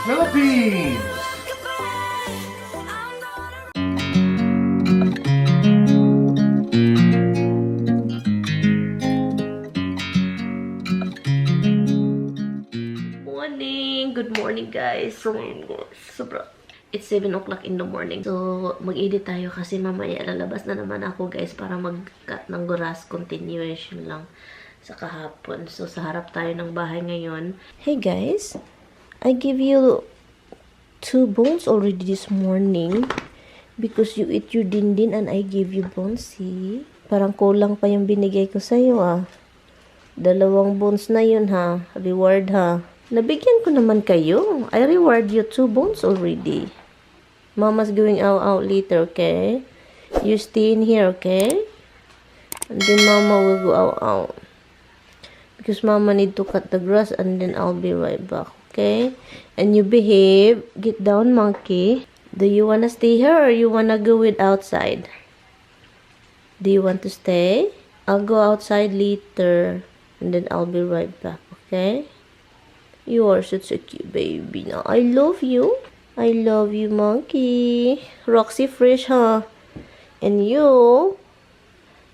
Philippines! Morning! Good morning guys! So, sobra. It's 7 o'clock in the morning. So, mag-edit tayo kasi mamaya lalabas na naman ako guys para mag-cut ng grass. Continuation lang sa kahapon. So, sa harap tayo ng bahay ngayon. Hey guys! I give you 2 bones already this morning because you eat your dindin and I give you bones. See? Parang kulang pa yung binigay ko sa'yo ah. 2 bones na yun ha. Reward ha. Nabigyan ko naman kayo. I reward you 2 bones already. Mama's going out later, okay? You stay in here, okay? And then Mama will go out. Because Mama need to cut the grass and then I'll be right back, okay? And you behave. Get down, monkey. Do you wanna stay here or you wanna go with outside? Do you want to stay? I'll go outside later. And then I'll be right back, okay? You are such a cute baby now. I love you. I love you, monkey. Roxy Fresh, huh? And you,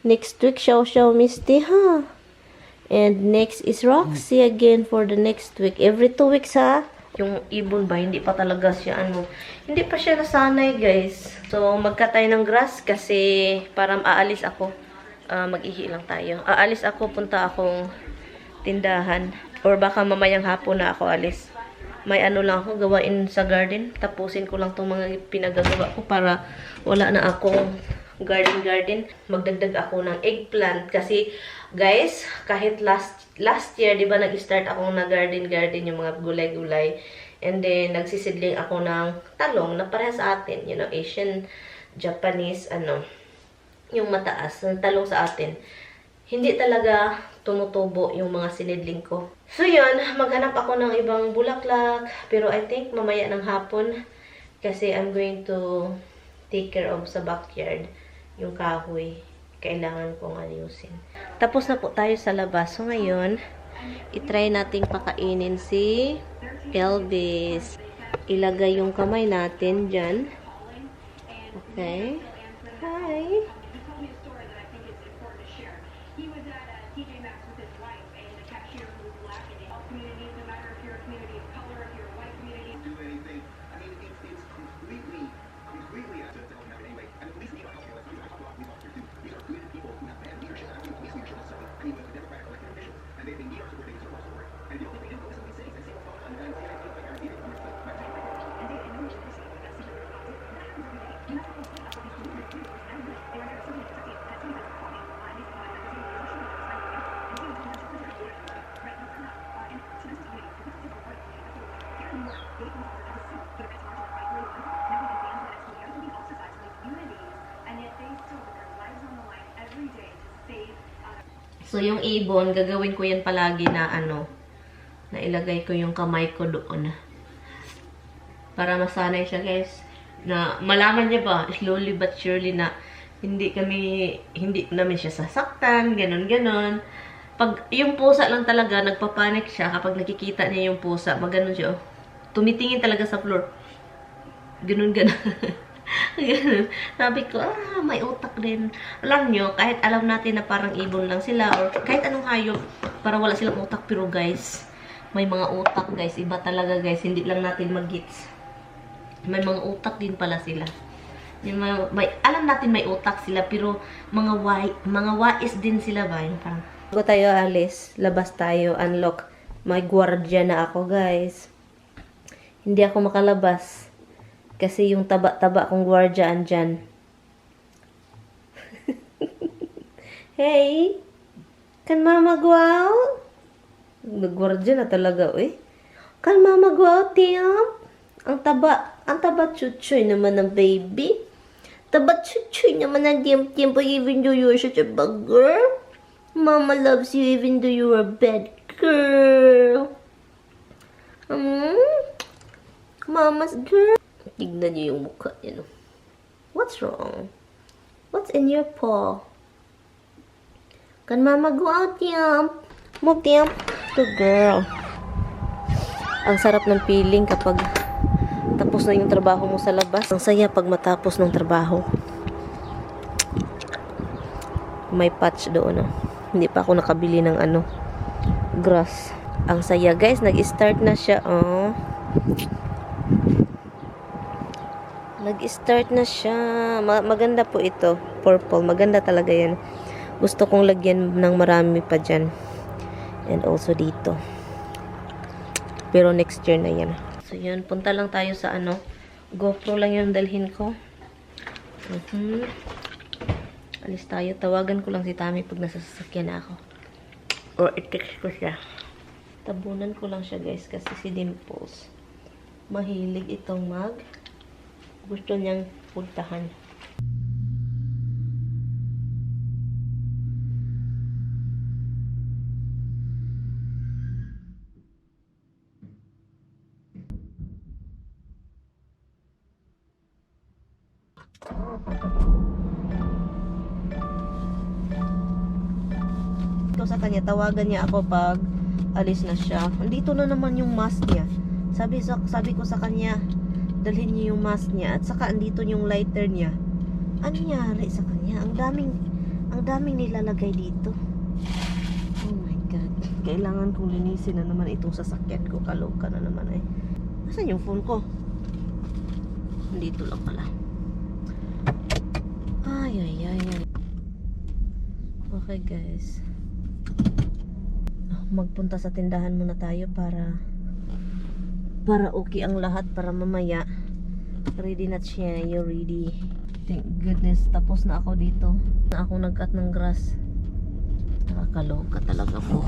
next week, Xiao Misty, huh? And next is Roxy again for the next week. Every 2 weeks, ha? Yung ibon ba, hindi pa talaga siya, hindi pa siya nasanay, guys. So, magkatay ng grass kasi para aalis ako. Mag-ihi lang tayo. Aalis ako, punta akong tindahan. Or baka mamayang hapon na ako alis. May ano lang ako gawain sa garden. Tapusin ko lang itong mga pinagagawa ko para wala na akong garden. Magdagdag ako ng eggplant. Kasi, guys, kahit last year, di ba, nag-start akong na garden yung mga gulay-gulay. And then, nagsisidling ako ng talong na parehas sa atin. You know, Asian, Japanese, yung mataas. Ng talong sa atin. Hindi talaga tumutubo yung mga sinidling ko. So yun, maghanap ako ng ibang bulaklak. Pero I think mamaya ng hapon. Kasi I'm going to take care of sa backyard. Yung kahoy. Kailangan kong ayusin. Tapos na po tayo sa labas. So ngayon, itry nating pakainin si Elvis. Ilagay yung kamay natin dyan. Okay. Hi. So, yung ibon, gagawin ko yan palagi na na ilagay ko yung kamay ko doon. Para masanay siya, guys. Na malaman niya ba, slowly but surely na hindi namin siya sasaktan, ganon. Pag yung pusa lang talaga, nagpapanik siya kapag nakikita niya yung pusa, maganon siya, tumitingin talaga sa floor. Ganon. Ganun. Sabi ko, may utak din. Alam nyo, kahit alam natin na parang ibon lang sila or kahit anong hayop, para wala silang utak. Pero guys, may mga utak guys. Iba talaga guys. Hindi lang natin mag-gets. May mga utak din pala sila. Alam natin may utak sila, pero mga wais din sila ba? Yung parang, bago tayo alis, labas tayo, unlock. May gwardiya na ako guys. Hindi ako makalabas. Kasi yung taba-taba kong gwardiya andyan. Hey! Can Mama go out? Nag-gwardiya na talaga, eh. Can Mama go out, Tiam? Ang taba chuchoy naman ng baby. Taba chuchoy naman ng Tiam, but even though you're such a bad girl, Mama loves you even though you're a bad girl. Mama's girl. Tignan niyo yung mukha niya, no? What's wrong? What's in your paw? Can Mama go out, Tiam? Move, Tiam. Good girl. Ang sarap ng feeling kapag tapos na yung trabaho mo sa labas. Ang saya pag matapos ng trabaho. May patch doon. Hindi pa ako nakabili ng grass. Ang saya guys, nag-start na siya. Nag-start na siya. Maganda po ito. Purple. Maganda talaga yan. Gusto kong lagyan ng marami pa dyan. And also dito. Pero next year na yan. So yun, punta lang tayo sa GoPro lang yung dalhin ko. Alis tayo. Tawagan ko lang si Tami pag nasa sasakyan na ako. Or i-text ko siya. Tabunan ko lang siya guys kasi si Dimples mahilig itong gusto niyang puntahan. Ito sa kanya, tawagan niya ako pag alis na siya. Andito na naman yung mask niya. Sabi ko sa kanya, dalhin niyo yung mask niya at saka andito yung lighter niya. Ano nangyari sa kanya? Ang daming nilalagay dito. Oh my god. Kailangan kong linisin na naman itong sasakyan ko. Kaloka na naman eh. Nasaan yung phone ko? Andito lang pala. Ay. Okay guys. Magpunta sa tindahan muna tayo para okay ang lahat, para mamaya ready na siya. You're ready. Thank goodness, tapos na ako dito. Na ako nag-cut ng grass. Nakakaloka talaga po.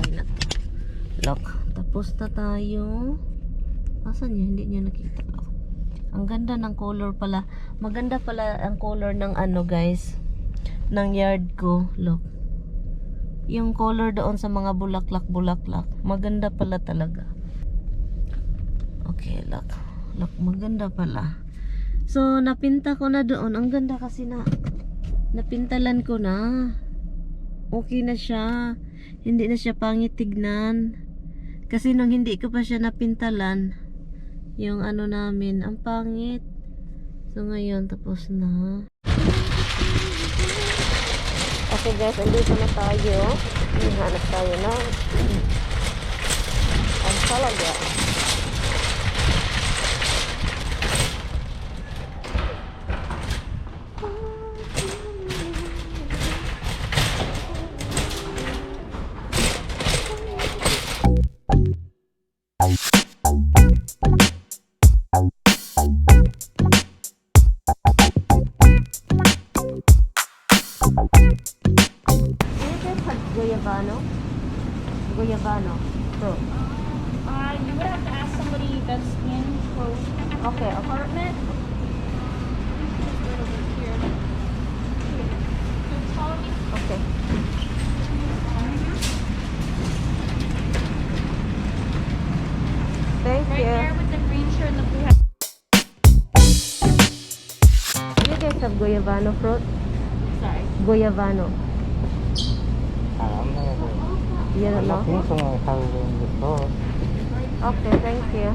Look, tapos na tayo. Asan niya? Hindi niya nakita. Ang ganda ng color pala. Maganda pala ang color ng guys, ng yard ko. Look, yung color doon sa mga bulaklak. Maganda pala talaga. Okay, look, maganda pala. So, napinta ko na doon. Ang ganda kasi napintalan ko na. Okay na siya. Hindi na siya pangit tignan. Kasi nung hindi ko pa siya napintalan, yung namin, ang pangit. So, ngayon, tapos na. Okay guys, andito na tayo. Hanap tayo na ang salaga. Goyavano. So. You would have to ask somebody that's in close. Okay. Apartment. Right over here. Just follow me. Okay. Thank Right you. there with the green shirt and the blue hat. You guys have Goyavano fruit? Sorry. Goyavano. You don't know? Okay, thank you.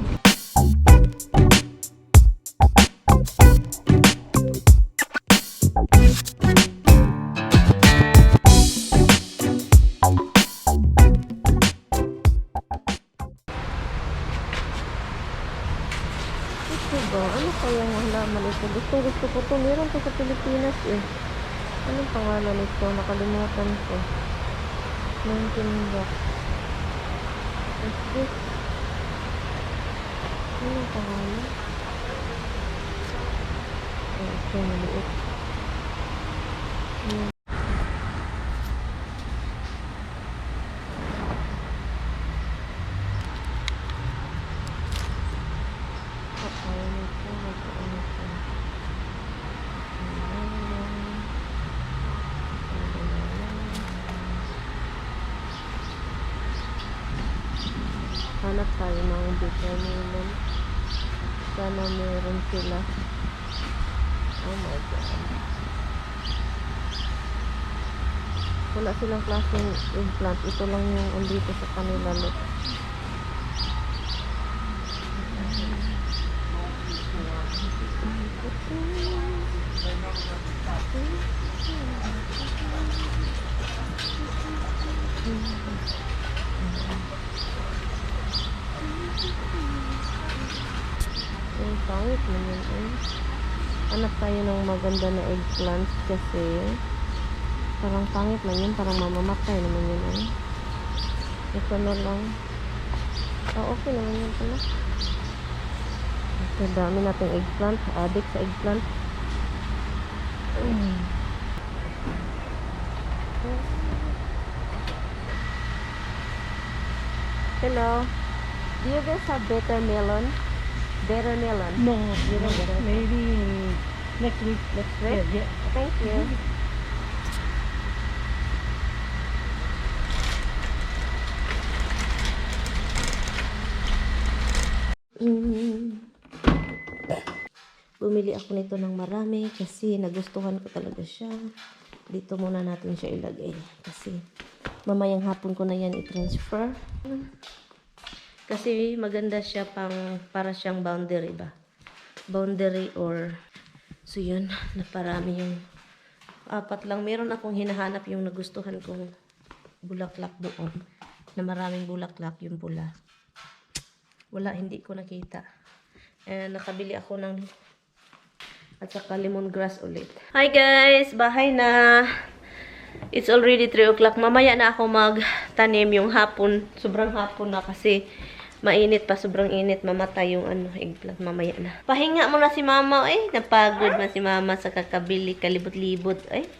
Ito ba? Ano kayang halaman ito? Gusto ko ito. Meron ko sa Pilipinas eh. Anong pangalan ito? Nakalimutan ko. 19 bucks. What's this? Anong pangalan? Ito, maliit. Hanap tayo ng bitumen. Sana meron sila. Oh my god. Wala silang klaseng eggplant. Ito lang yung andito sa kanila. Look. Ay, pangit naman eh. Hanap tayo ng maganda na eggplant kasi parang pangit man yun, parang mamamatay naman yun eh. Ito na lang. Oh, okay naman yun pala. Ito, dami nating eggplant. Addict sa eggplant. Hello. Do you guys have better melon? Better melon? No, You don't get it? maybe next week. Next week? Yeah. Thank you. Bumili ako nito ng marami kasi nagustuhan ko talaga siya. Dito muna natin siya ilagay kasi mamayang hapon ko na yan i-transfer. Kasi maganda siya para siyang boundary ba? Boundary or so yun, naparami yung apat lang. Meron akong hinahanap yung nagustuhan kong bulaklak doon. Na maraming bulaklak yung pula. Wala, hindi ko nakita. And nakabili ako ng at saka lemongrass ulit. Hi guys! Bahay na! It's already 3 o'clock. Mamaya na ako magtanim yung hapon. Sobrang hapon na kasi mainit pa. Sobrang init. Mamatay yung eggplant. Mamaya na. Pahinga muna si mama. Eh, napagod na si mama sa kakabili. Kalibot-libot. Ay,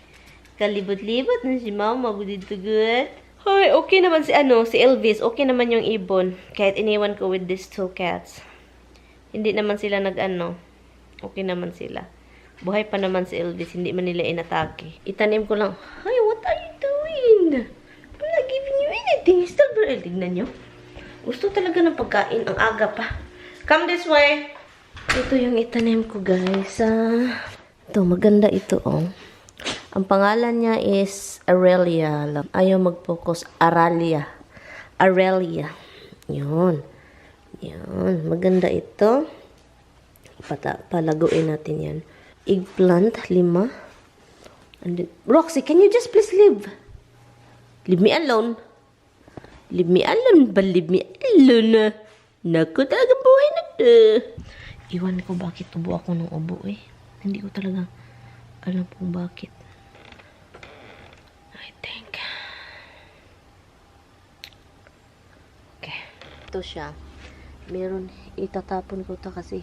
kalibot-libot na si mama. Good to good. Hoy, okay naman si Elvis. Okay naman yung ibon. Kahit iniwan ko with these 2 cats. Hindi naman sila okay naman sila. Buhay pa naman si Elvis. Hindi man nila inatake. Itanim ko lang. Hi, what are you doing? I'm not giving you anything. Still very. Tignan nyo. Gusto talaga ng pagkain. Ang aga pa. Come this way. Ito yung itanim ko, guys. Ito, maganda ito, oh. Ang pangalan niya is Aurelia. Ayaw mag-focus. Aralia. Aurelia. Yun. Yan. Maganda ito. Palaguin natin yan. Eggplant, 5. And then, Roxy, can you just please leave? Leave me alone. Leave me alone ba? Leave me alone. Naku, talagang buhay na to. Iwan ko bakit ubo ako ng ubo eh. Hindi ko talaga alam kung bakit. I think. Okay. Ito siya. Meron, itatapon ko to kasi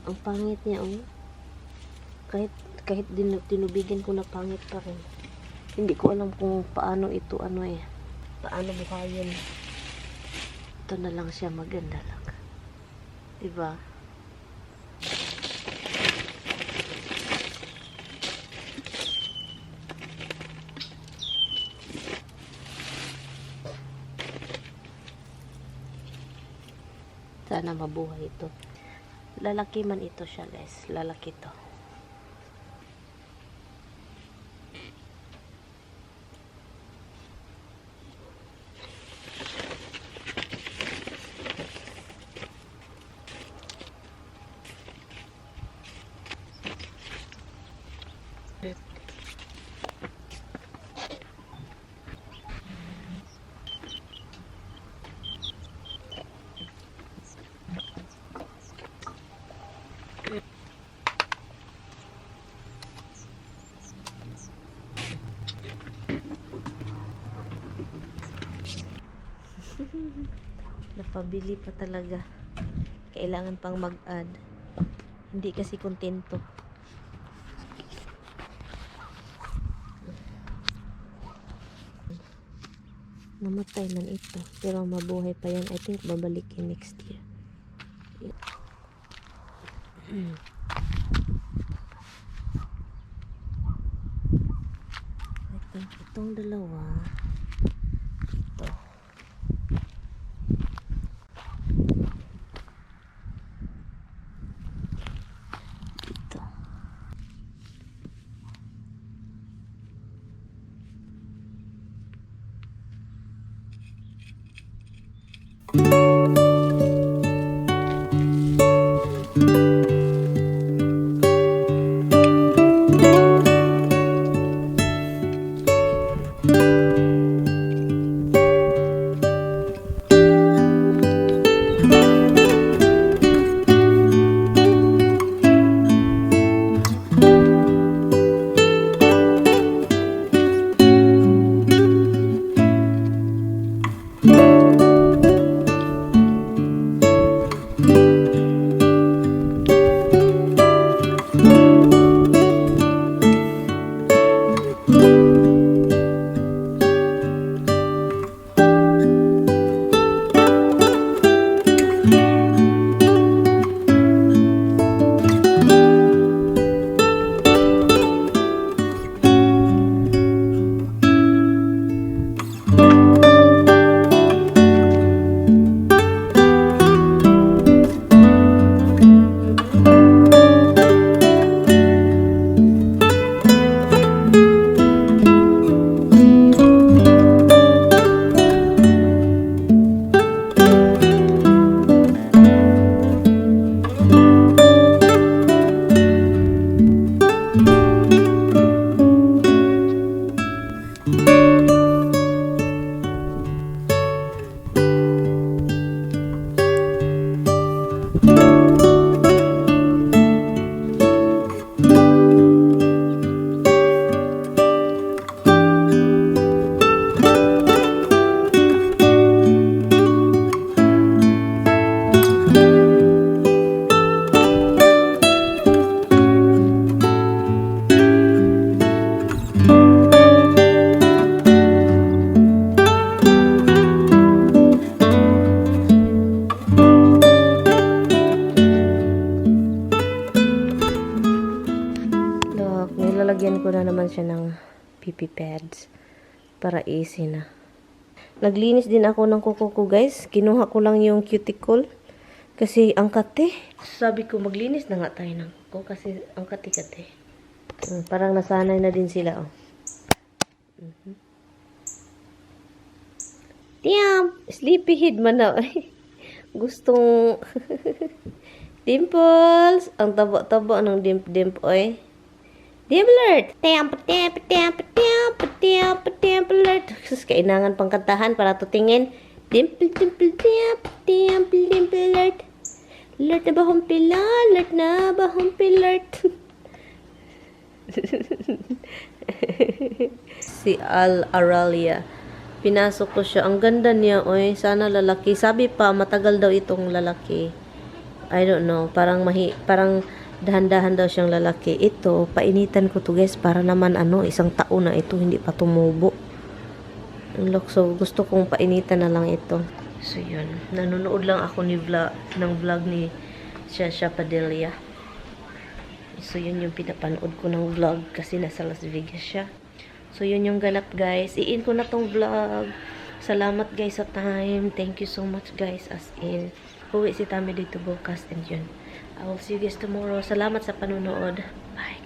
ang pangit niya, oh. Kahit tinubigan ko na pangit pa rin. Hindi ko alam kung paano ito, paano buhayin. Ito na lang siya, maganda lang. Diba? Sana mabuhay ito. Lalaki man ito siya, guys. Lalaki to. Napabili pa talaga. Kailangan pang mag-add. Hindi kasi kontento. Namatay man ito. Pero mabuhay pa yan. I think babalikin next year. I think itong dalawa. Ito. Ito. Look, nilalagyan ko na naman siya ng PP pads para easy na. Naglinis din ako ng kuko ko, guys. Kinuha ko lang yung cuticle kasi ang kate. Sabi ko maglinis na nga tayo ng kuko kasi ang kate-kate. Parang nasanay na din sila, oh. Tiam! Sleepyhead man na. Gustong dimples. Ang tabo-tabo ng dimp-dimp, oy. Dimplert! Dimplert! Sus, kainangan pang kantahan para tutingin. Dimple, dimple, dimple, dimplert. Lert na ba humpila? Lert na ba humpilert? Si Aralia. Pinasok ko siya. Ang ganda niya, oy. Sana lalaki. Sabi pa, matagal daw itong lalaki. I don't know. Parang dahan-dahan daw siyang lalaki. Ito, painitan ko to, guys. Para naman, isang taon na ito. Hindi pa tumubo. Look, so gusto kong painitan na lang ito. So, yun. Nanonood lang ako ng vlog ni Shasha Padilla. So, yun yung pinapanood ko ng vlog kasi nasa Las Vegas siya. So, yun yung ganap, guys. I-in ko na tong vlog. Salamat, guys, sa time. Thank you so much, guys. As in, uwi si Tami dito bukas. And yun. I will see you guys tomorrow. Salamat sa panonood. Bye.